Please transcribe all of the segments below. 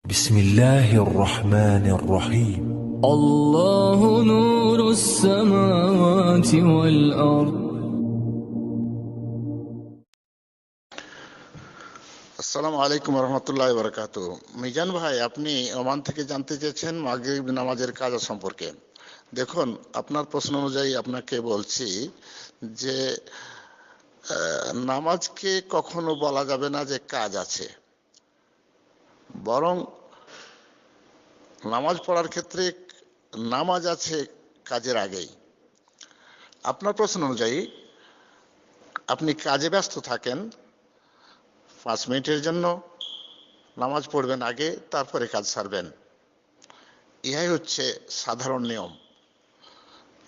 بسم الله الرحمن الرحيم الله نور السماوات والأرض আসসালামু আলাইকুম রহমতুল্লাহ বরকাত। মিজান ভাই, আপনি ওমান থেকে জানতে চেয়েছেন মাগরিব নামাজের কাজা সম্পর্কে। দেখুন, আপনার প্রশ্ন অনুযায়ী আপনাকে বলছি যে নামাজকে কখনো বলা যাবে না যে কাজ আছে, বরং নামাজ পড়ার ক্ষেত্রে নামাজ আছে কাজের আগেই। আপনার প্রশ্ন অনুযায়ী আপনি কাজে ব্যস্ত থাকেন, 5 মিনিটের জন্য নামাজ পড়বেন আগে, তারপরে কাজ সারবেন। ইহাই হচ্ছে সাধারণ নিয়ম।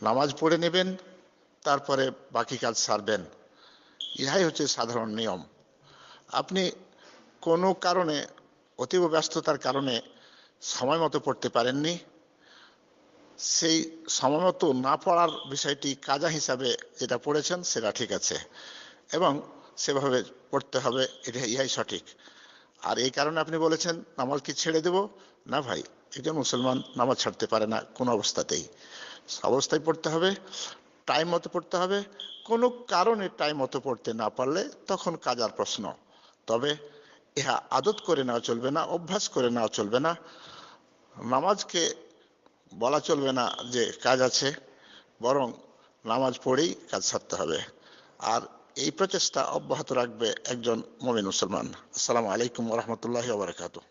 নামাজ পড়ে নেবেন, তারপরে বাকি কাজ সারবেন। ইহাই হচ্ছে সাধারণ নিয়ম। আপনি কোনো কারণে, অতীব ব্যস্ততার কারণে সময় মতো পড়তে পারেননি, সেই সময় মতো না পড়ার বিষয়টি কাজা হিসাবে যেটা পড়েছেন সেটা ঠিক আছে, এবং সেভাবে পড়তে হবে, ইহাই সঠিক। আর এই কারণে আপনি বলেছেন নামাজ কি ছেড়ে দেব? না ভাই, একজন মুসলমান নামাজ ছাড়তে পারে না কোনো অবস্থাতেই। অবস্থায় পড়তে হবে, টাইম মতো পড়তে হবে। কোনো কারণে টাইম মতো পড়তে না পারলে তখন কাজার প্রশ্ন। তবে ইহা আদত করে নেওয়া চলবে না, অভ্যাস করে নেওয়া চলবে না। নামাজকে বলা চলবে না যে কাজ আছে, বরং নামাজ পড়েই কাজ সারতে হবে। আর এই প্রচেষ্টা অব্যাহত রাখবে একজন মুমিন মুসলমান। আসসালামু আলাইকুম ওয়া রাহমাতুল্লাহি ওয়া বারাকাতুহু।